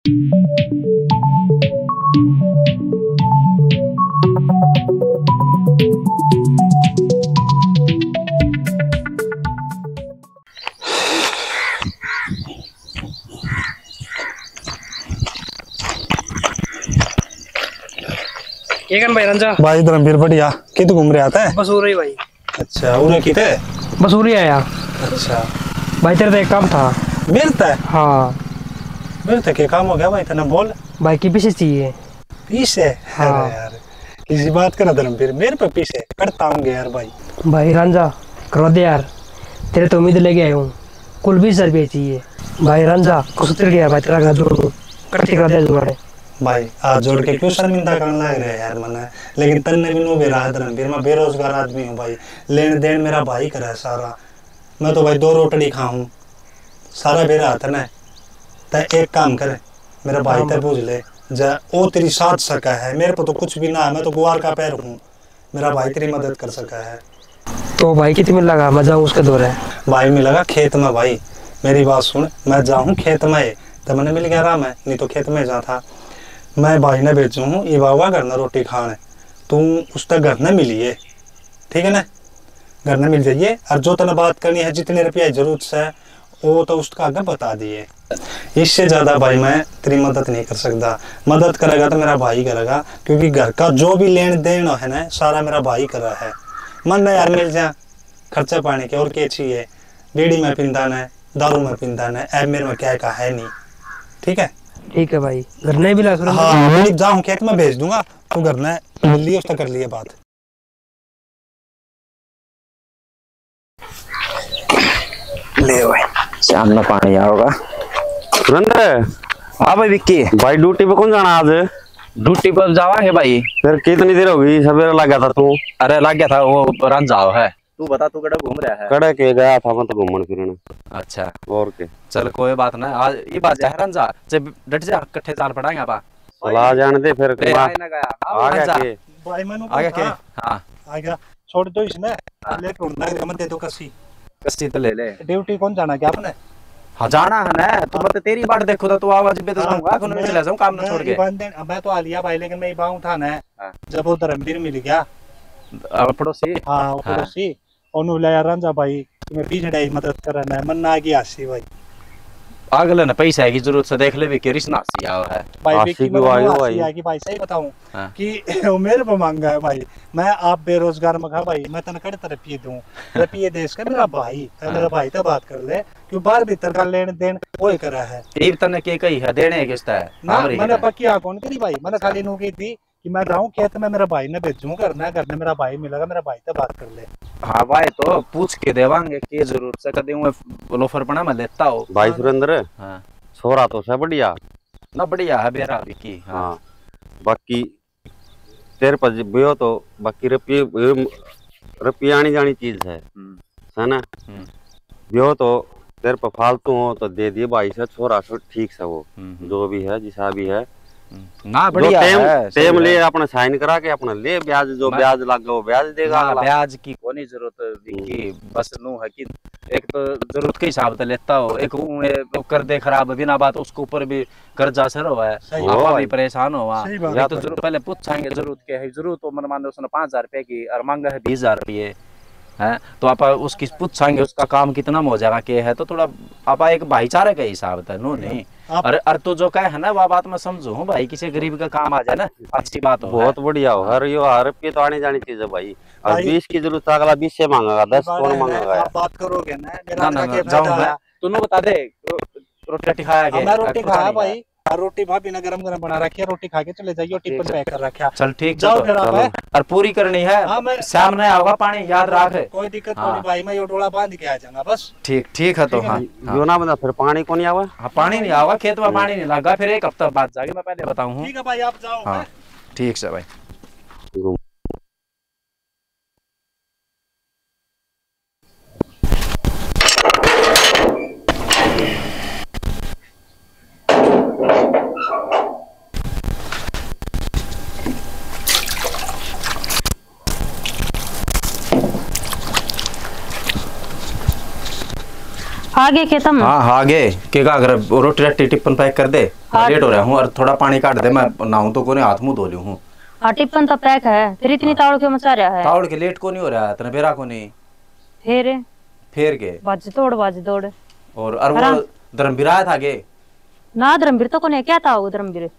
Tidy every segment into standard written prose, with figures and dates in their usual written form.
ये कन भाई रंजा भाई धर्मवीर बढ़िया कित घूम रहे आता है? बस हो रही भाई। अच्छा उन्हें किते बस हो रही है यार। अच्छा भाई तेरे तो एक काम था। मिलता है? हाँ मिलता क्या काम हो गया भाई? तना बोल। भाई की पीछे चाहिए। पीछे? हाँ। अरे यार किसी बात करा धर्मवीर, मेरे पे पीछे करता हूँ यार भाई। भाई रंजा करो दे यार, तेरे तो उम्मीद लेके आया हूँ। कुल 20 रुपये चाहिए भाई। रंजा कुछ उतर गया भाई, तेरा जोड़ करते कर दे जुगाड़े। भाई हाथ जोड़ के क्यों शर्मिंदा करने लग रहे यार मना। लेकिन तन्ने भी नो बेरा है धर्मवीर, मैं बेरोजगार आदमी हूँ भाई। लेन देन मेरा भाई करा है सारा। मैं तो भाई 2 रोटड़ी खाऊं सारा बेरा हाथ ना। तय एक काम करे, मेरा भाई तय पूछ ले जा ओ तेरी साथ सका है। मेरे को तो कुछ भी ना है, मैं तो गुआर का पैर हूँ। मेरा भाई तेरी मदद कर सका है। तो भाई कितने लगा मैं जाऊँ उसके दौरे? भाई मिलेगा खेत में भाई। मेरी बात सुन, मैं जाऊँ खेत में तो मैंने मिल गया आराम है, नहीं तो खेत में जा था। मैं भाई ने भेजू हूँ ये बाबा घर ना रोटी खाने, तू उस तक घर न मिलिए, ठीक है ना? घर न मिल जाइए और जो तने बात करनी है जितने रुपया की जरूरत है वो तो उसका आगे बता दिए। इससे ज्यादा भाई मैं तेरी मदद नहीं कर सकता। मदद करेगा तो मेरा भाई करेगा, क्योंकि घर का जो भी लेन देन है ना सारा मेरा भाई कर रहा है। मन ना यार मिल जा खर्चा पानी के और क्या चाहिए। बीड़ी में पिंदा न, दारू में पिंदा न, ऐब मेरे में क्या का है नहीं, ठीक है? ठीक है भाई, घर नहीं भी ला। हाँ मैं जाऊँ खेत में भेज दूंगा, तू घर न मिल लिए उसका कर लिए बात। ले भाई सामने पानी आओगा। सुरेंद्र। हाँ भाई विक्की भाई ड्यूटी पे कौन जाना आज? ड्यूटी पर जावा है भाई। फिर कितनी देर होगी? सवेरे लग गया था तू? अरे लग गया था वो रंजाओ है। तू बता तू कड़ा घूम रहा है? कड़े के गया था मैं तो घूमन फिरन। अच्छा और के चल कोई बात ना, आज ये बात है रंजा जब डट जा इकट्ठे चाल पड़ाएंगे आपा। चला जाने दे फिर। आ गया के भाई मैंने आ गया के हाँ आ गया छोड़ दो इसने लेके उड़ना है मत दे दो कसी कस्ती तो ले ले। ड्यूटी कौन जाना क्या आपने? हाँ जाना है ना, तू बता तेरी बात देखो तो तू आवाज पे तो जाऊंगा कौन में चला जाऊं काम ना छोड़ के। मैं तो आ लिया भाई, लेकिन मैं बाहू था ना जब वो धर्मवीर मिल गया पड़ोसी। हाँ पड़ोसी उन्होंने लाया रंजा भाई तुम्हें पीछे मदद करना है। मन ना आ गया हंसी भाई। अगले ने पैसा की जरूरत से देख ले भी के रिश्ना सी आया है भाई आशी विक्की की वाई हो भाई भाई। कि भाई सही बताऊं हाँ। कि वो मेरे पे मांगा है भाई। मैं आप बेरोजगार में खा भाई, मैं तने कड़े तरफ दूं रुपये देश का मेरा भाई है। मेरा भाई तो बात कर ले क्यों बाहर भीतर का लेन देन वो करा है। एक तने के कही है देने किस्ता है ना मैंने पक्की कौन करी भाई। मैंने खाली नू की थी कि मैं जाऊं खेत में मेरा भाई ने भेजूं करना करने मेरा भाई मिलेगा, मेरा भाई तो बात कर ले। हाँ भाई तो पूछ के देवांगे के जरूरत से कदे मैं लोफर पना मैं लेता हो भाई सुरेंद्र। हाँ छोरा तो सब बढ़िया ना बढ़िया है बेरा विकी। हाँ बाकी तेरे पर बियो तो बाकी रुपये आनी जानी चीज है ना। बियो तो तेरे पर फालतू हो तो दे दिए भाई से छोरा से ठीक से वो जो भी है जिसा भी है ना बढ़िया है। टेम ले अपना साइन करा के अपना ले ब्याज जो ब्याज लगा वो ब्याज देगा। ब्याज की कोई जरूरत विकी, बस नू है कि एक तो जरूरत के हिसाब से लेता हो, एक कर दे खराब बिना बात उसके ऊपर भी कर्जा सर हुआ है आपा भी परेशान हो या तो जरूर पहले पूछेंगे जरूरत के है। जरूरत तो मन मान लो उसने 5,000 रुपए की और मांगा है 20,000 रुपये है तो आप उसकी पूछेंगे उसका काम कितना हो जाएगा के है तो थोड़ा आप एक भाईचारे का हिसाब था नो नहीं। अरे तो जो कहे है ना वह बात मैं समझू हूँ भाई, किसी गरीब का काम आ जाए ना अच्छी बात हो। बहुत बढ़िया हो हर रुपये तो आने जानी चीज है भाई। और 20 की जरूरत अगला 20 से मांगेगा 10 कौन मांगेगा? आप बात करोगे ना जाऊंगा तू बता दे रोटी खाया? मैं रोटी खाया भाई, रोटी भाभी ने गरम गरम बना रखी है, रोटी खा के चले जाइए टिफिन पैक कर रखा। चल ठीक जाओ फिर आप और पूरी करनी है। शाम नहीं आओगा पानी याद रख। कोई दिक्कत नहीं भाई, मैं ये डोला बांध के आ जाऊंगा बस। ठीक है तो हाँ जो ना बता फिर पानी को नहीं आवा। हाँ पानी नहीं आवा खेत में पानी नहीं लगा फिर एक हफ्ता बाद जाके मैं पहले बताऊँ। ठीक है भाई आप जाओ। हाँ ठीक से भाई। आगे के तुम हाँ आगे के का अगर रोटी रट्टी टिप्पन पैक कर दे, लेट हो रहा हूँ और थोड़ा पानी काट दे, मैं नहाऊं तो कोने हाथ मुंह धो लूं हूँ। हाँ टिप्पन तो पैक है, फिर इतनी तावड़ क्यों मचा रहा है? तावड़ के लेट को नहीं हो रहा है, तेरा बेरा को नहीं फेर के बाज दौड़ और वो धर्मवीर आया था आगे ना, धर्मवीर तो कोने क्या था वो धर्मवीर?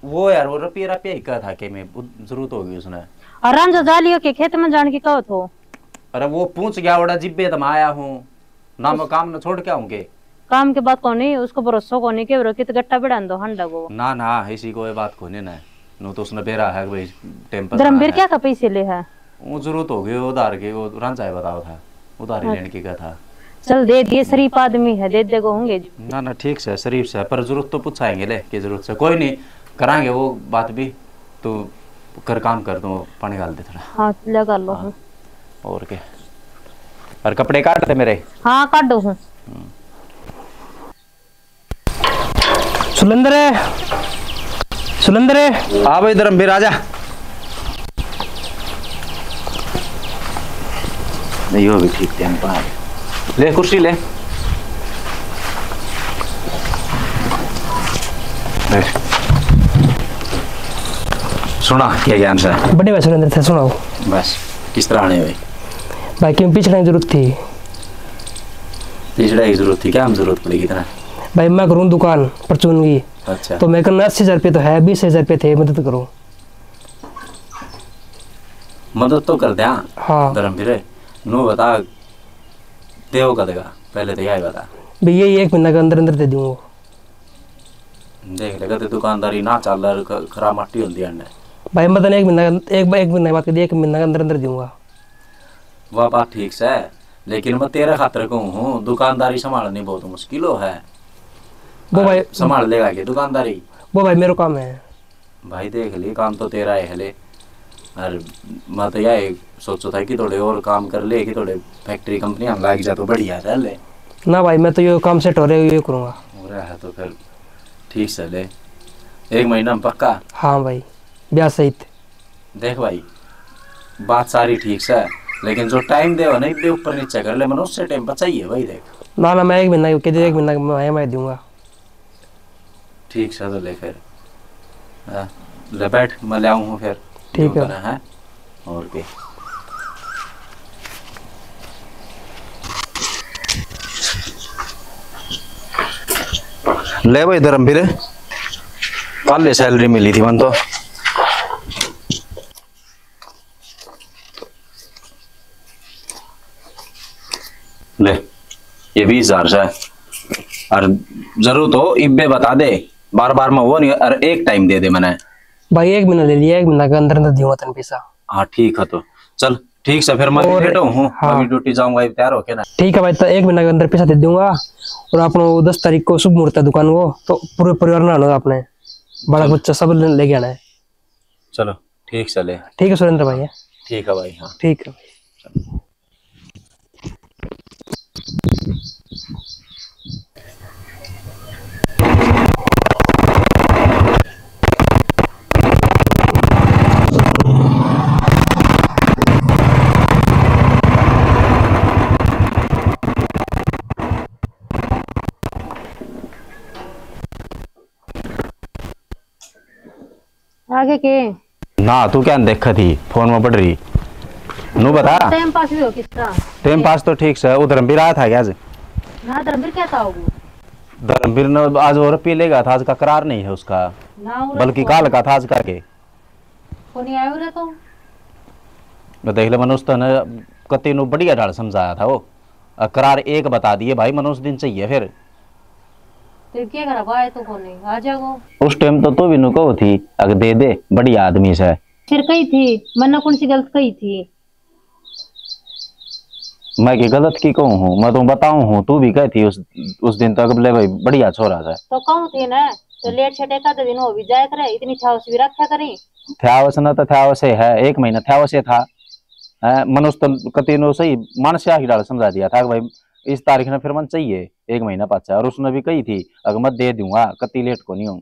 वो यार वो रपिया ही कहा था कि मैं जरूरत होगी उसने। और रांझा जालियो के खेत में जान की कहो तो अरे वो पूछ गया बड़ा जिब्बे तुम आया हूँ ना, मैं काम न छोड़ के आऊंगे। काम के बात कौन उसको भरोसा कौन के बरो कित गट्टा बिड़ा दो हंडा को ना ऐसी कोई बात कोने ना नो तो उसने बेरा है भाई टेम्पर। धर्मवीर क्या का पैसे ले है? वो जरूरत होगी उधार के, वो रांझा है बताओ था उधार लेने की कहा। चल दे दिए, शरीफ आदमी है, दे देगो होंगे ना ठीक से शरीफ से, पर जरूरत तो पूछाएंगे ले की जरूरत से, कोई नहीं कराएंगे वो बात भी। तो कर काम कर दो, पानी डाल दे थोड़ा। हाँ लगा लो। हाँ। और क्या, और कपड़े काट दे मेरे। हाँ काट दो हूँ। सुलेंद्र हाँ भाई धर्मवीर आजा। नहीं हो भी ठीक टाइम पर ले कुर्सी ले सुना क्या ज्ञान से बड़े भाई सुरेंद्र थे, सुनाओ बस किस तरह आने भाई क्यों पिछड़ने की जरूरत थी? पिछड़ा की जरूरत थी क्या? हम जरूरत पड़ेगी इतना भाई मैं करूँ दुकान परचून अच्छा तो मेरे को 80,000 रुपये तो है, 20,000 रुपये थे, मदद करो। मदद तो कर दे। हाँ धर्मवीर नो बता देव का देगा पहले तो यही बता भैया, ये 1 महीना के अंदर अंदर दे दूंगा। देख लेगा तो दुकानदारी ना चल रहा, खराब माटी होती है भाई मतलब 1 महीना एक महीने बात कर दिया, 1 महीना के अंदर अंदर दूंगा। वह बात ठीक से, लेकिन मैं तेरे खातर कहूँ हूँ दुकानदारी संभालनी बहुत मुश्किल है। वो भाई संभाल लेगा कि दुकानदारी? वो भाई मेरा काम है। भाई देख ले काम तो तेरा है ले, और मैं तो यही सोचो था कि थोड़े और काम कर ले, कि थोड़े फैक्ट्री कंपनी हम लाग जा तो बढ़िया चल ले ना। भाई मैं तो ये काम सेट हो रहा है, ये करूँगा। हो रहा है तो फिर ठीक से ले, 1 महीना में पक्का? हाँ भाई ब्याह सहित। देख भाई बात सारी ठीक से, लेकिन जो टाइम दे नहीं दे ऊपर नीचे कर ले, मैंने उससे टाइम बचाइए भाई। देख ना मैं 1 महीना के 1 महीना मैं दूंगा। ठीक से तो ले फिर ले बैठ, मैं ले आऊँ फिर। ठीक है। और क्या ले भाई धर्मवीर, कल सैलरी मिली थी मन तो ले, ये 20,000 से, और जरूरत हो इब्बे बता दे, बार बार में वो नहीं, और एक टाइम दे दे मैंने। भाई 1 महीना ले लिया, 1 महीना के अंदर अंदर दूंगा तेन पैसा। हाँ ठीक है तो चल ठीक से, फिर मैं लेटा हूँ। हाँ। अभी ड्यूटी जाऊंगा, तैयार हो के ना। ठीक है भाई, तो 1 महीना के अंदर पैसा दे दूंगा। और आपने 10 तारीख को शुभ मुहूर्त है दुकान को, तो पूरे परिवार ना आना, आपने बड़ा बच्चा सब लेके आना है। चलो ठीक से ले। ठीक है सुरेंद्र भाई। ठीक है भाई। हाँ ठीक है भाई। आगे के ना तू क्या देखा थी फोन में पढ़ रही, नू बता। टाइम पास भी हो किसका? टाइम पास तो ठीक से, वो धर्मवीर आया था क्या आज? ना धर्मवीर क्या था वो? धर्मवीर ने आज और पी लेगा था, आज का करार नहीं है उसका, बल्कि काल का था आज का के। कोनी आयो रे तो देख ले मनुष्य ने कति नु बढ़िया ढाल समझाया था वो, करार एक बता दिए भाई, मनुष्य दिन चाहिए फिर तो क्या करा भाई, तो कोनी आ जाओ। उस टाइम तो तू भी नु कहो थी अगर दे दे बढ़िया आदमी से, फिर कही थी मैंने कौन सी गलत कही थी? मैं की गलत की कहूँ हूँ, मैं तो बताऊँ हूँ, तू भी कहती उस दिन तक बोले भाई बढ़िया छोरा था। तो कहूँ थी ना, तो लेट छटे का दिन हो भी जाए करे, इतनी छावस भी रखा करी। थ्यावस न तो थ्यावस है, 1 महीना थ्यावस था। मनुष्य तो कति नो सही मानसिया ही डाल समझा दिया था कि भाई इस तारीख ने फिर मन चाहिए 1 महीना पाचा, और उसने भी कही थी अगर मैं दे दूंगा कति लेट को नहीं हूँ।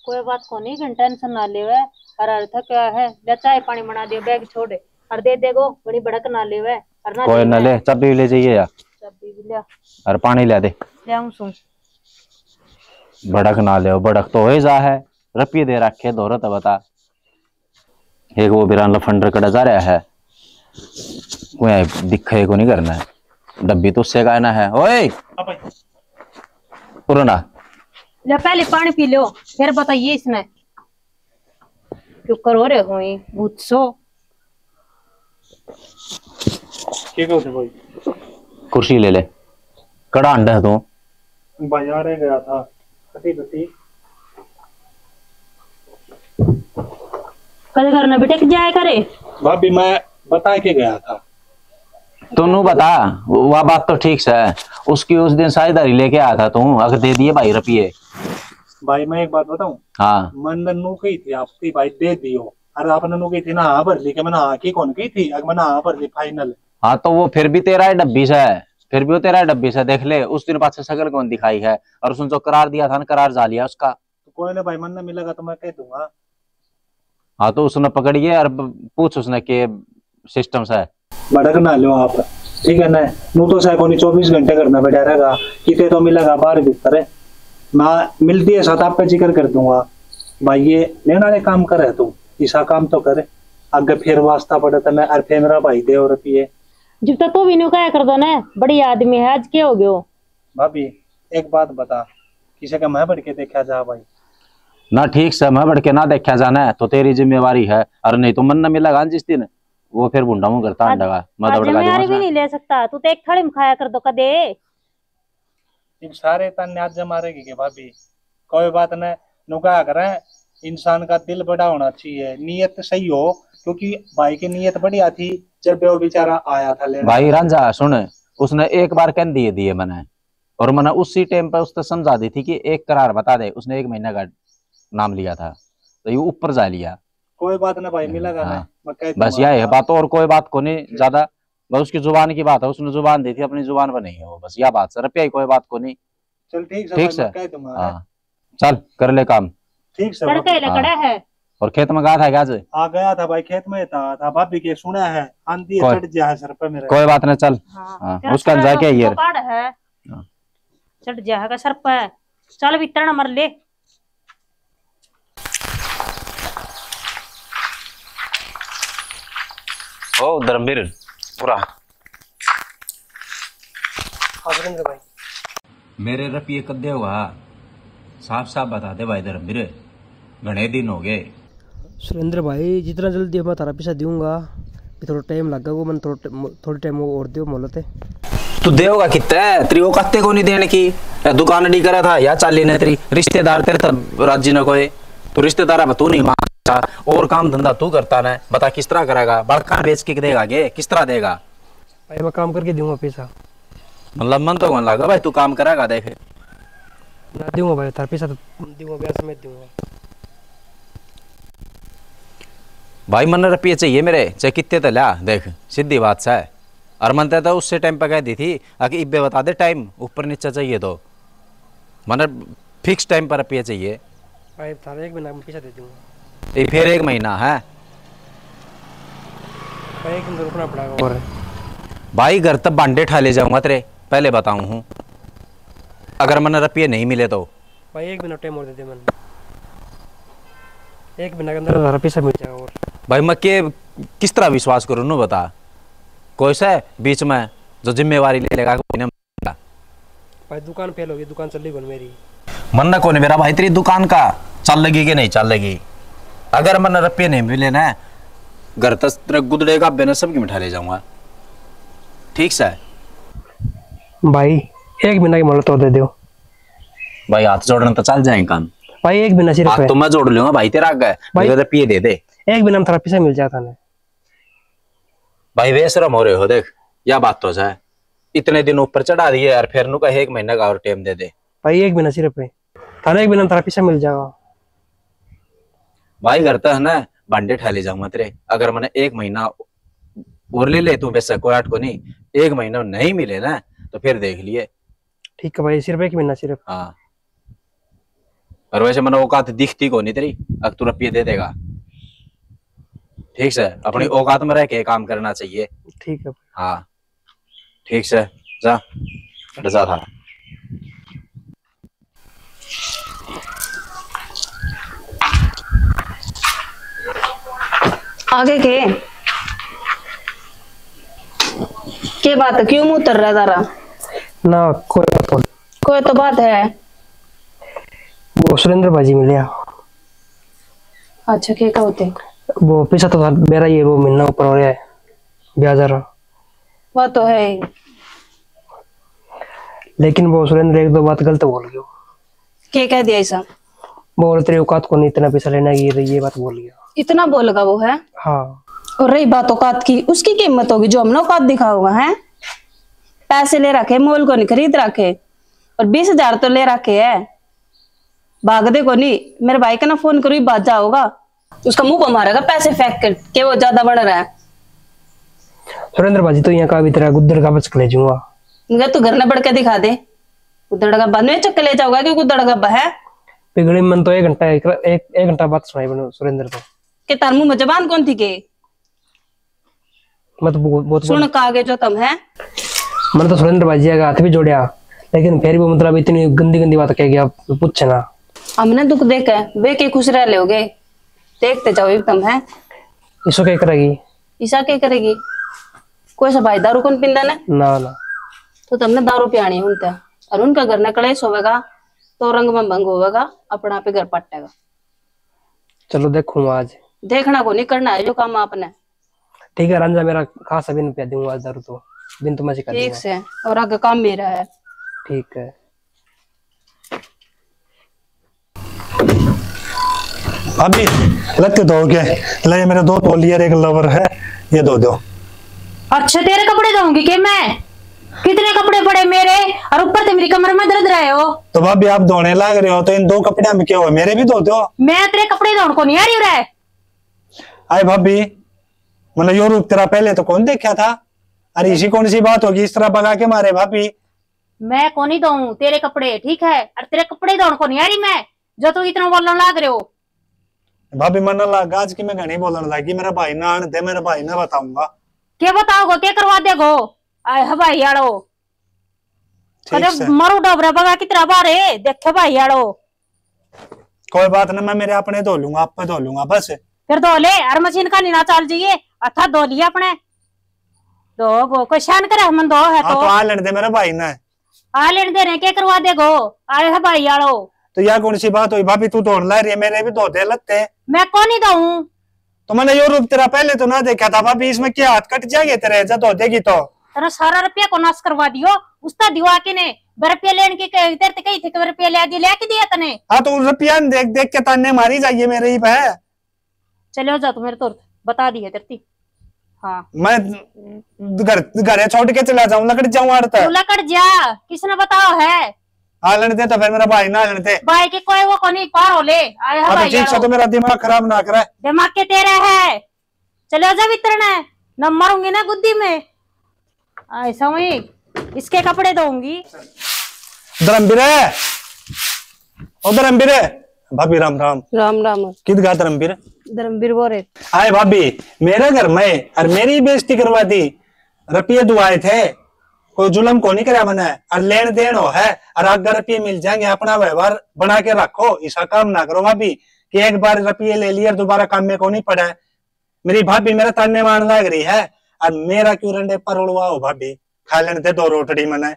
कोई बात को नहीं, टेंशन ना लेवे। और अर्थ क्या है, ले चाय पानी बना दियो, बैग छोड़े और दे देगो, बड़ी भड़क ना लेवे। कोई न ले, चाबी ले जाइए यार। चाबी भी लिया और पानी ला दे। ले आऊं सु भड़क ना ले, भड़क तो हो जा है, रुपये दे रखे दौरत बता। एक वो बिरान लफंडर कड़ा जा रहा है, कोई दिखे को नहीं करना है, डब्बी तो उससे कहना है। ओए पुराना ले पहले पानी पी लो फिर बताइए इसने क्यों करो रे हुई भूतसो। ठीक है भाई, कुर्सी ले ले, कड़ा अंडा है तू। बाजार गया था खटी खटी। कल करना बेटे जाए करे भाभी मैं बता के गया था। तू बता, वह बात तो ठीक है, उसकी उस दिन साझेदारी लेके आया था तू, अगर दे दिए भाई रुपये। भाई मैं एक बात बताऊं, हाँ मन नन्नू की थी आपकी भाई दे दियो, अरे आप नन्नू की थी ना हाँ भर ली के मैंने हाँ की कौन की थी, अगर मैंने हाँ भर ली फाइनल। हाँ तो वो फिर भी तेरा डब्बी से है, फिर भी वो तेरा डब्बी से देख ले, उस दिन पाछे शकल कौन दिखाई है, और उसने जो करार दिया था ना, करार जा लिया उसका। तो कोई ना भाई, मन न मिलेगा तो मैं कह दूंगा। हाँ तो उसने पकड़िए और पूछ उसने के सिस्टम से। भड़क ना लो आप, ठीक है ना। नू तो साहब 24 घंटे करना बैठा रहेगा, कितने तो मिलेगा बाहर भीतर है, मैं मिलती है साथ आपका जिक्र कर दूंगा। भाई ये लेने वाले काम करे तू, ऐसा काम तो करे, अगर फिर वास्ता पड़े तो मैं, अरे फिर मेरा भाई दे और रुपये। जब तक तो भी न्यू क्या कर दो ना, बड़ी आदमी है आज के हो गयो। भाभी एक बात बता, किसी का मैं बढ़ के देखा जा भाई ना, ठीक से मैं बढ़ के ना देखा जाना है तो तेरी जिम्मेवारी है, और नहीं तो मन न मिलेगा जिस दिन, वो फिर बुंडा मुंह करता अंडा का, मैं तो जिम्मेवारी भी नहीं ले सकता तू, तो एक थाली में खाया कर दो कदे। इन सारे तन आज मारेगी के भाभी, कोई बात न, नुका करे इंसान का दिल बड़ा होना चाहिए, नीयत सही हो, क्योंकि भाई की नीयत बढ़िया थी जब वो बेचारा आया था लेने। भाई रांझा सुन, उसने एक बार कह दिए मैंने, और मैंने उसी टाइम पर उसने समझा दी थी कि एक करार बता दे, उसने 1 महीने का नाम लिया था तो ये ऊपर जा लिया। कोई बात ना भाई, मिलेगा ना, मैं कह बस दूंगा। यह है बात, और कोई बात को नहीं ज्यादा, बस उसकी जुबान की बात है, उसने जुबान दी थी, अपनी जुबान पर नहीं है वो, बस यह बात सर, रुपया ही कोई बात को नहीं। चल ठीक ठीक से है, कह दूंगा। हाँ चल कर ले काम। ठीक से लड़का ही लकड़ा है। और खेत में गया था क्या आज? आ गया था भाई, खेत में था भाभी के सुना है आंधी कोई- चढ़ गया है सर पे मेरे। कोई बात नहीं, चल हाँ, उसका जाके ये है चढ़ जाएगा सर पे, चल भीतर मर ले। ओ धर्मवीर पूरा भाई मेरे रुपये कद्दे हुआ, साफ साफ बता दे भाई धर्मवीर, घने दिन हो गए। सुरेंद्र भाई जितना जल्दी मैं तारा पैसा दूंगा, थोड़ा टाइम लगा वो, मैं थोड़ी टाइम और दियो मोलते। तू देगा कितना है, तेरी वो कत्ते को नहीं देने की, दुकान डी करा था या चाली ने तेरी रिश्तेदार तेरे तब राजी न कोई, तू रिश्तेदार है तू नहीं मांगता, और काम धंधा तू करता ना, बता किस तरह करेगा, बड़का बेच के देगा गे, किस तरह देगा भाई मैं काम करके दूंगा पैसा, मतलब मन तो कौन लगा भाई, तू काम करेगा देख ना दूंगा भाई तारा पैसा तो दूंगा, ब्याह समेत दूंगा भाई। मन रुपये चाहिए मेरे, चाहे कितने तो ला देख, सीधी बात से है। और मन तो उससे टाइम पे कह दी थी आगे इब्बे बता दे टाइम, ऊपर नीचे चाहिए तो मन फिक्स टाइम पर रुपये चाहिए भाई, तारा 1 महीना में पैसा दे दूंगा। ये फिर 1 महीना है भाई 1 दिन तो रुकना पड़ेगा। और भाई घर तब बांडे ठा ले जाऊंगा तेरे, पहले बताऊं हूँ, अगर मन रुपये नहीं मिले तो भाई 1 महीना टाइम और दे दे मैंने, 1 महीना के अंदर तारा पैसा मिल जाएगा। और भाई मैं के किस तरह विश्वास करूँ न बता, कोई सा बीच में जो जिम्मेवारी ले लेगा कोई ना, भाई दुकान फेल होगी, दुकान चल रही बन मेरी, मन न कौन मेरा भाई, तेरी दुकान का चल लगी कि नहीं चल लगी, अगर मन रुपये नहीं मिले ना, घर तक तेरे गुदड़े का बेना सबकी मिठा ले जाऊंगा, ठीक से भाई 1 महीना की मोहलत तो दे दो भाई, हाथ जोड़ना तो चल जाए काम भाई, 1 महीना सिर्फ हाथ है तो मैं जोड़ लूंगा भाई तेरा, आगे भाई- मेरे रुपये दे दे 1 महीना में तारा पैसा मिल जाता ना भाई, बेशरम हो रहे हो देख, या बात तो है, इतने दिन ऊपर चढ़ा दिए यार, फिर नु का 1 महीना का और टाइम दे दे भाई, 1 महीना सिर्फ है, थाना 1 महीना में तारा पैसा मिल जाएगा। भाई घर तो है ना, बांडे ठा ले जाऊंगा तेरे, अगर मैंने 1 महीना और ले ले तू, वैसे कोई आठ को नहीं, 1 महीना नहीं मिले ना तो फिर देख लिए। ठीक है भाई, सिर्फ 1 महीना सिर्फ। हाँ और वैसे मैंने औकात दिखती को नहीं तेरी, अगर तू रुपये दे देगा, ठीक से अपनी औकात में रह के काम करना चाहिए। ठीक है हाँ ठीक से जा जा था आगे के बात है, क्यों मुंह उतर रहा तारा? ना कोई तो बात है। वो सुरेंद्र भाजी मिले। अच्छा क्या होते? वो पैसा तो मेरा ही है, वो महीना ऊपर हो रहा है ब्याज। वो तो है ही। लेकिन वो सुरेंद्र एक दो बात गलत बोल गया। क्या कह दिया ऐसा? बोल तेरी औकात को नहीं इतना पैसा लेना की, ये बात बोल गया। इतना बोलेगा वो है? हाँ। और रही बात औकात की, उसकी कीमत होगी जो हमने औकात दिखाओगा है। पैसे ले रखे, मोल को नहीं खरीद रखे, और 20,000 तो ले रखे है। भाग दे को नहीं, मेरे भाई का ना फोन करो बात जाओगा, उसका मुंह को मारेगा पैसे फेंक कर के वो ज्यादा बढ़ रहा है। सुरेंद्र भाजी तो यहाँ का भी तेरा गुद्दर का बच ले जाऊंगा। तू घर में बढ़ के दिखा दे, गुद्दड़ का बाद में चक्कर ले जाओगा कि गुद्दड़ का है। पिघड़ी मन तो एक घंटा बात सुनाई बनो सुरेंद्र तो के तार मुंह में जबान कौन थी के? मैं तो बहुत सुन का आगे जो तुम है। मैंने तो सुरेंद्र भाजी का हाथ भी जोड़िया, लेकिन फिर भी मतलब इतनी गंदी गंदी बात कह गया, पूछे ना। हमने दुख देख वे के खुश रह लोगे, देखते जाओ एकदम है। इसो क्या करेगी? ईसा क्या करेगी? कोई सा भाई दारू कौन पिंदा ने? ना ना। तो तुमने दारू पियानी उनका, और उनका घर न कलेश होगा तो रंग में भंग होगा, अपना पे घर पटेगा। चलो देखूंगा आज। देखना को नहीं करना है जो काम आपने। ठीक है रंजा, मेरा खास अभी पिया दूंगा आज दारू, तो दिन तो मैं सिखा दूंगा। ठीक से, और आगे काम मेरा है। ठीक है। अभी लगते दो के ले, मेरे 2 तौलिया एक लवर है, ये दो। अच्छा तेरे कपड़े धोऊंगी के मैं? कितने कपड़े पड़े मेरे, और ऊपर से मेरी कमर में दर्द रहे हो। तो भाभी आप धोने लग रहे हो तो इन 2 कपड़े में क्या हो, मेरे भी धो दो। मैं तेरे कपड़े धोने को नहीं आ रही रहा। अरे भाभी मतलब यो रूप तेरा पहले तो कौन देखा था? अरे इसी कौन सी बात होगी इस तरह भगा के मारे भाभी? मैं कौन ही धोऊं तेरे कपड़े, ठीक है? और तेरे कपड़े धोने को नहीं आ रही मैं, जो तू इतना बोलने लग रहे हो। भाभी मन लगा आज की मैं घनी बोलने लगी, मेरा भाई ना आने दे, मेरे भाई ना बताऊंगा। क्या बताओगे, क्या करवा देगो? आए हवाई यारो मरू डबरा बगा कितना बारे देखे भाई यारो। कोई बात ना, मैं मेरे अपने धो लूंगा, आप पे धो लूंगा बस। फिर धो ले, और मशीन का नीना चाल जाइए, अथा धो लिया अपने दो गो कोई शान करे मन दो है तो आ लेने दे मेरे भाई ना। आ लेने दे रहे, क्या करवा देगो? आए हवाई यारो। तो यह कौन सी बात हुई भाभी, तू धोने ला रही है, मेरे भी धोते लगते। मैं कौन ही धोऊं? तो मैंने यो रूप तेरा पहले तो ना देखा था भाभी, इसमें क्या हाथ कट जाएंगे तेरे जब धो देगी तो? तेरा सारा रुपया को नाश करवा दियो, उसका दिवा के ने रुपया लेने की तेरे कही थे, रुपया ले दिया तने। हाँ तो रुपया देख देख के ताने मारी जाइए मेरे ही पे। चले जाओ, मेरे तो बता दी है तेरी। हाँ मैं घर छोड़ के चला जाऊं, लकड़ जाऊं आड़ता। तू लकड़ जा, किसने बताओ है? आ लेने दे तो फिर मेरा भाई ना लेने दे। भाई के कोई वो कोनी पार हो ले। आए है भाई ठीक से तो मेरा दिमाग खराब ना करे। दिमाग के तेरे है, चले जा भीतर न मरूंगी ना गुद्दी में। ऐसा वही इसके कपड़े धोऊंगी। धर्मवीर ओ धर्मवीर, भाभी राम राम। राम राम। किद गा धर्मवीर? धर्मवीर बोरे। आए भाभी मेरे घर में और मेरी बेइज्जती करवा दी, रुपये दुआए थे, कोई जुल्म को नहीं करा मैंने, और लेन देन हो है, और आगे रुपये मिल जाएंगे, अपना व्यवहार बना के रखो, ऐसा काम ना करो भाभी कि एक बार रुपये ले लिए और दोबारा काम में को नहीं पड़ा है। मेरी भाभी मेरा ताने मान लग रही है, और मेरा क्यों रंडे पर उड़वा हो भाभी, खा लेने दे 2 रोटड़ी मैंने,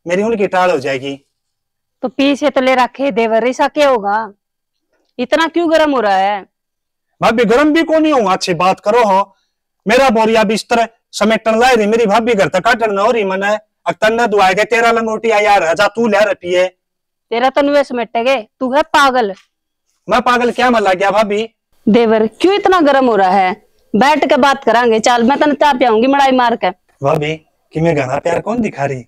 मेरी उनकी टाल हो जाएगी। तो पीछे तो ले रखे देवर, ऐसा क्या होगा? इतना क्यों गर्म हो रहा है? भाभी गर्म भी को नहीं हूँ, अच्छी बात करो हो। मेरा बोरिया बिस्तर समेटन ला रही, मेरी भाभी घर तक काटन हो रही मैंने, तन्ना दुआ के 13 लंगोटी यार जा तू ले रुपये। तेरा तो नुए समेटेगे, तू है पागल। मैं पागल क्या मन लग गया भाभी? देवर क्यों इतना गर्म हो रहा है? बैठ के बात करांगे, चल मैं तने चाय पियाऊंगी मड़ाई मार के। भाभी कि मैं घना प्यार कौन दिखा रही,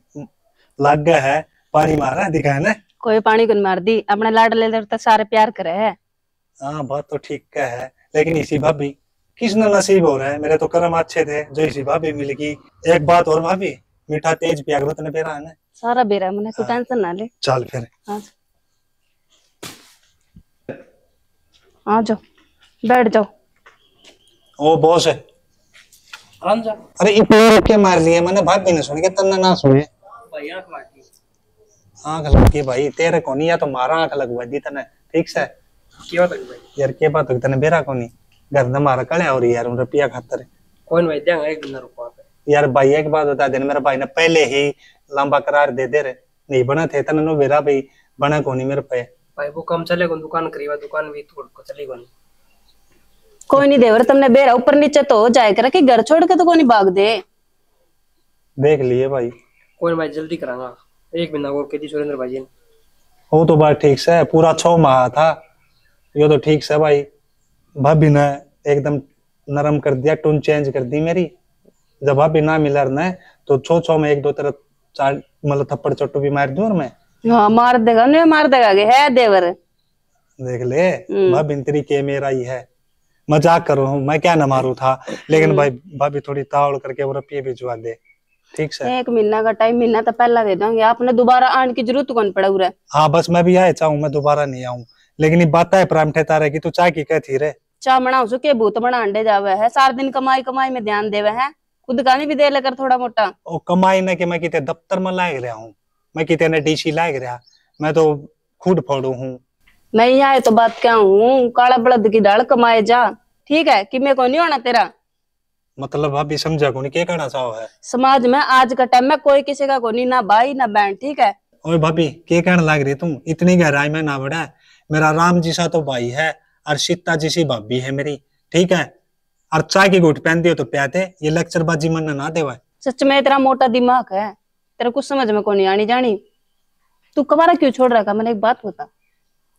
लग गया है पानी मार रहा दिखा है ना। कोई पानी को मार दी, अपने लाडले तो सारे प्यार करे है। हाँ बात तो ठीक का है, लेकिन इसी भाभी किसने नसीब हो रहा है, मेरे तो कर्म अच्छे थे जो इसी भाभी मिल गई। एक बात और भाभी, मीठा तेज पिया करो तने बेरा है ना। सारा बेरा मैंने, तू टेंशन ना ले। चल फिर आ जाओ, बैठ जाओ। ओ बॉस है। अरे इतने रुपये मार लिए मैंने, भाभी ने सुन के तन्ना ना सुने। भाई आंख लागी। आंख लगी भाई तेरे को नहीं, या तो मारा आंख लगवा दी तने, ठीक से। क्या बात है भाई? यार के बात हो तने बेरा को नहीं घर न मारा कले और यार रुपया खातर। कौन भाई देंगे 1 दिन रुको आप? यार भाई एक बात बता देना, मेरे भाई ने पहले ही लंबा करार दे दे रहे, नहीं बना थे तने नो बेरा भाई बना को नहीं मेरे पे। भाई वो कम चलेगा, दुकान करीबा दुकान भी तोड़ को चलेगा नहीं। कोई नहीं देवर, तुमने बेरा ऊपर नीचे तो हो जाए कर कि घर छोड़ के तो कोई नहीं भाग दे। देख लिए भाई। कोई भाई जल्दी करांगा, 1 महीना और कह दी सुरेंद्र भाई जी ने। वो तो बात ठीक से, पूरा 6 माह था ये तो ठीक से भाई। भाभी ने एकदम नरम कर दिया, टून चेंज कर दी मेरी। जब भाभी ना मिला न तो 6 में 1-2 तरह 4 मतलब थप्पड़ चट्टू भी मार दूं और मैं। हाँ मार देगा, नहीं मार देगा है देवर। देख ले भाभी तेरी के मेरा ही है, मजाक कर रहा हूँ मैं, क्या न मारू था। लेकिन भाई भाभी थोड़ी तावड़ करके वो रुपये भिजवा दे, ठीक से। 1 महीना का टाइम, महीना तो पहला दे देंगे, आपने दोबारा आने की जरूरत कौन पड़ा हुआ है। हाँ बस मैं भी आए चाहूँ, मैं दोबारा नहीं आऊँ। लेकिन ये बात है परामठे तारे की, तू चाय की कहती रे। चा बनाओ सो के भूत बना अंडे जावे है, सारा दिन कमाई कमाई में ध्यान देवे है, खुद का नहीं भी दे लेकर थोड़ा मोटा। ओ कमाई न कि मैं कितने दफ्तर में लाग रहा हूँ, मैं कितने ने डीसी लाग रहा, मैं तो खुद फोड़ू हूँ। मैं यहाँ तो बात क्या हूँ, काला बलद की दाल कमाए जा, ठीक है कि मैं को नहीं होना तेरा। मतलब भाभी समझा को नहीं क्या कहना चाहो है। समाज में आज का टाइम में कोई किसी का को नहीं, ना भाई ना बहन, ठीक है। ओए भाभी क्या कहने लग रही तुम, इतनी गहराई में ना बढ़ा। मेरा राम जी सा तो भाई है और सीता जी सी भाभी है मेरी, ठीक है। और चाय की घुट पहन दियो तो प्याते, ये लेक्चरबाजी मन ना देवा। सच में तेरा मोटा दिमाग है, तेरा कुछ समझ में को नहीं आनी जानी। तू कबारा क्यों छोड़ रखा, मैंने एक बात बता।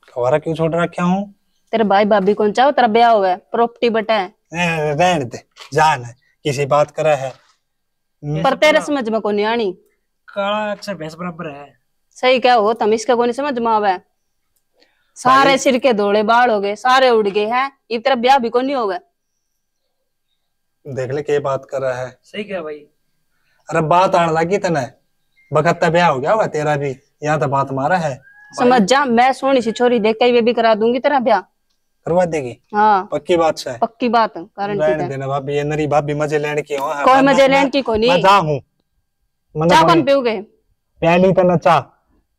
कवारा क्यों छोड़ रखा हूँ? तेरे भाई भाभी कौन चाहो, तेरा ब्याह हुआ है, प्रॉपर्टी बटा है। रहने दे, जान है किसी बात करे है। पर तेरे समझ में को नहीं आनी। काला अक्षर भैंस बराबर है। सही क्या हो, तुम इसका को नहीं समझ में आवे। सारे सिर के धोले बाल हो गए, सारे उड़ गए हैं, ये तेरा ब्याह भी को नहीं होगा। देख ले क्या बात कर रहा है। सही क्या भाई? अरे बात आने लगी तने, बखत्ता ब्याह हो गया होगा तेरा भी, यहाँ तो बात मारा है। समझ जा, मैं सोनी सी छोरी देख के भी करा दूंगी तेरा ब्याह। करवा देगी? हाँ पक्की बात से? पक्की बात गारंटी रहने देना भाभी, ये नरी भाभी मजे लेने की हो। कोई मजे लेने की को नहीं। मैं जा हूँ, चाह कौन पियोगे? प्याली तो न चाह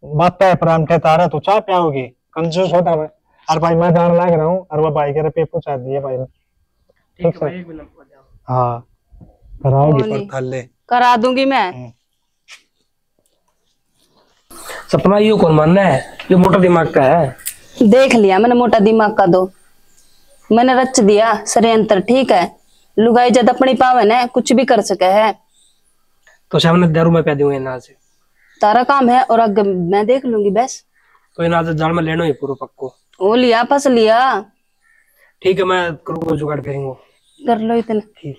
बात है परामठे तारा, तो चाह पियाओगी कंजूस होता है। और भाई मैं जान लग रहा हूँ, और वो भाई के रुपये पूछा दिए भाई ने, ठीक है भाई 1 महीना को जाओ। हाँ कराओगी पर थल्ले करा दूंगी मैं। सपना यू कौन मानना है, ये मोटा दिमाग का है। देख लिया मैंने मोटा दिमाग का, दो मैंने रच दिया षड्यंत्र, ठीक है। लुगाई जब अपनी पावन है, कुछ भी कर सके है। तो सामने दारू में प्या दूंगा ना से, तारा काम है और आगे मैं देख लूंगी बस। तो ना जान में लेना ही पूरा पक्को। वो लिया फंस लिया। ठीक है मैं करूंगा जुगाड़ करेंगे। कर लो इतना,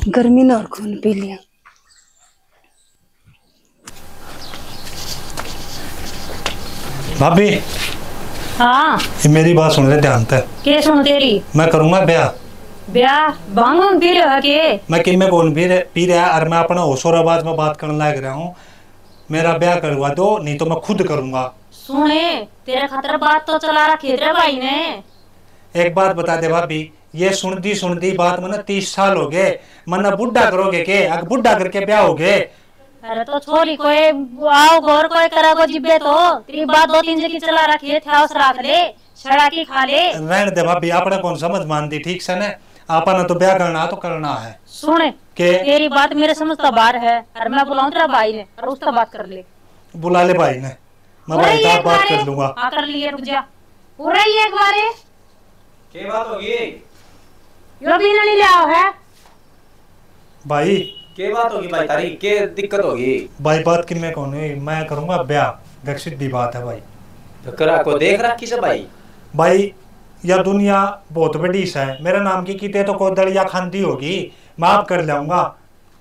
गर्मी ना और खून पी लिया। भाभी हाँ ये मेरी बात सुन ले ध्यान से। के सुन तेरी? मैं करूंगा ब्याह। ब्याह भांग पी रहा के? मैं कि मैं कौन पी रहा, और मैं अपना होशोराबाद में बात करने लग रहा हूँ। मेरा ब्याह करवा दो, नहीं तो मैं खुद करूंगा। सुने तेरे खातर बात तो चला रखी है भाई ने। एक बात बता दे भाभी, ये सुनती बात मैंने 30 साल हो गए, मना बुढ़ा करोगे के? अगर बुढ़ा करके ब्याह हो गए। अरे तो छोरी कोई आओ गौर कोई करा जिब्बे तो तेरी बात 2-3 जगह चला रखी है, ध्यास रख ले, छड़ा की खा ले। रहने दे भाभी, आपने कौन समझ मानती, ठीक से ना। आपने तो ब्याह करना तो करना है। सुने तेरी बात मेरे समझता बाहर है, और मैं बुलाऊं तेरा भाई ने और उससे बात कर ले। बुला ले भाई ने, मैं भाई का बात कर लूंगा। हाँ कर लिए, रुक जा। पूरा ही एक बारे क्या बात होगी? यो भी नहीं ले आओ है भाई। क्या बात होगी भाई तारी, क्या दिक्कत होगी? भाई बात कि मैं कौन है, मैं करूंगा ब्याह, देख सीधी बात है भाई। तो करा को देख रखी से भाई। भाई यह दुनिया बहुत बड़ी है, मेरे नाम की किते तो कोई दलिया खांदी होगी, माफ कर लाऊंगा।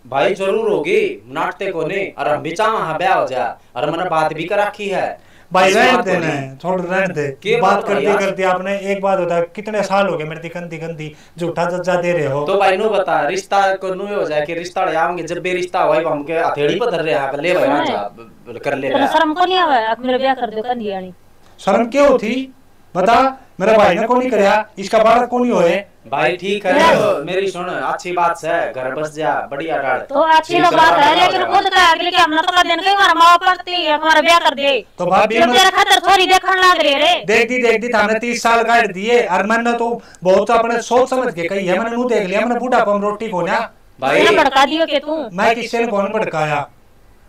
भाई जरूर होगी, नाटते को नहीं, और हम भी चाह ब्याह हो जा, और मैंने बात भी कर रखी है। भाई रहने दे, छोड़ रहने दे। बात करते करते आपने एक बात होता है, कितने साल हो गए मेरी गंदी गंदी झूठा जज्जा दे रहे हो। तो भाई नु बता, रिश्ता को नु हो जाए कि रिश्ता आएंगे, जब भी रिश्ता होए हम के हथेली पर धर रहे हैं, ले भाई ना जा कर ले। शर्म को नहीं आवे, अब मेरा ब्याह कर दो कर दिया नहीं। शर्म क्यों थी बता? मेरे भाई ने कौन कराया, इसका बालक कौन होए। भाई ठीक है, मेरी सुन अच्छी बात है, घर बस जा बढ़िया डाल तो अच्छी तो बात है, लेकिन खुद का अगले के हमने तो कर देने के हमारा माँ पड़ती है, हमारा ब्याह कर दे तो भाभी तेरा खातर थोड़ी देखने लग रही रे। देख दी थाने 30 साल काट दिए और मैंने तो बहुत अपने सोच समझ के कही है, मैंने मुंह देख लिया, मैंने बूढ़ा पम रोटी खोना भाई भड़का दियो के तू। मैं किससे कौन भड़काया।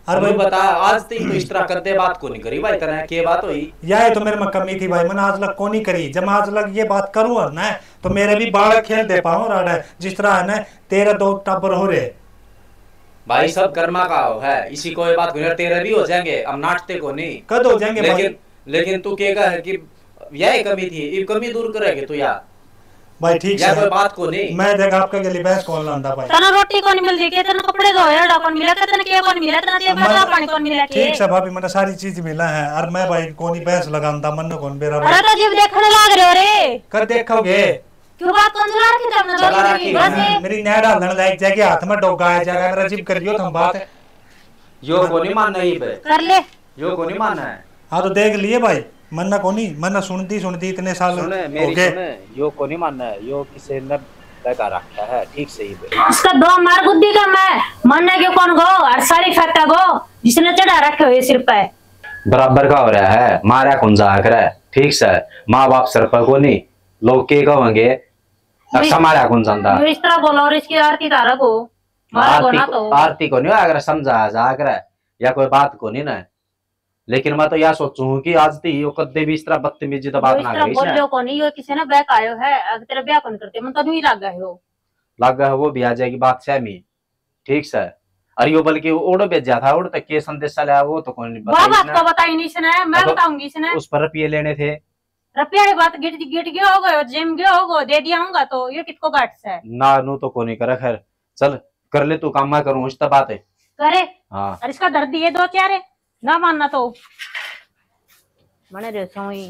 और भाई बता आज तक तो इस तरह करते बात को नहीं करी भाई, तरह के बात हुई यह तो मेरे में कमी थी भाई, मैंने आज लग को नहीं करी। जब आज लग ये बात करूँ ना तो मेरे भी बालक खेल दे पाऊँ राडा, जिस तरह है ना तेरा 2 टब्बर हो रहे भाई, सब कर्मा का है, इसी कोई बात नहीं, तेरे भी हो जाएंगे, अब नाचते को नहीं कद हो जाएंगे लेकिन तू कहेगा है कि यही कमी थी, ये कमी दूर करेगी तू यार भाई। ठीक है कोई बात को नहीं, मैं देख आपके गली बहस कौन लांदा भाई। तना रोटी कौन मिल दी के, तना कपड़े धोए डा कौन मिला के, तना के कौन मिला, तना के बता पानी कौन मिला के। ठीक है भाभी, मैंने सारी चीज मिला है और मैं भाई कोनी बहस लगांदा मन कौन बेरा अरे तो जीव देखने लग रहे हो रे, कर देखोगे क्यों बात कौन चला रखी तुमने चला रखी बस मेरी नैया डालने लायक जाके हाथ में डोगा है जाएगा, मेरा जिप करियो तुम बात है यो को नहीं मानना ही पे कर ले, यो को नहीं मानना है। हाँ तो देख लिए भाई, मन्ना कोनी मन्ना सुनती इतने साल सुने हो मेरी गए। सुने, यो को नहीं मानना है, यो किसे न लगा रखा है ठीक से ही इसका 2 मार बुद्धि का मैं मानने के कौन गो और सारी फैक्टा गो जिसने चढ़ा रखे हो ये सिर पे बराबर का हो रहा है, मारा कौन जा कर है ठीक से, माँ बाप सर पर को नहीं लोग के कहेंगे समारा कौन जानता, इस तरह बोलो और इसकी आरती तारा को मारा को ना तो आरती को नहीं अगर समझा जा कर या कोई बात को नहीं ना, लेकिन मैं तो यह सोचूं कि आज ती यो कदे भी इस तरह बदतमीजी तो बात ना करी बोलियो को नहीं, यो किसी ने बैक आयो है, अगर तेरा ब्याह कौन करते मन तो नहीं लग गए हो, लग गया वो भी आ जाएगी बात सहमी ठीक से। अरे यो बल्कि ओड़ो भेजा था, ओड़ तक के संदेश चला वो तो कौन बात को बताई नहीं इसने, मैं बताऊंगी इसने, उस पर रुपये लेने थे, रुपया की बात गिट गया होगा, जिम गया होगा, दे दिया होगा तो ये किसको घाट से ना नू तो को नहीं करे, खैर चल कर ले तू काम, मैं करूँ इस बात है करे। हाँ और इसका दर्द ये 2 4 है ना मानना तो मने रे सोई।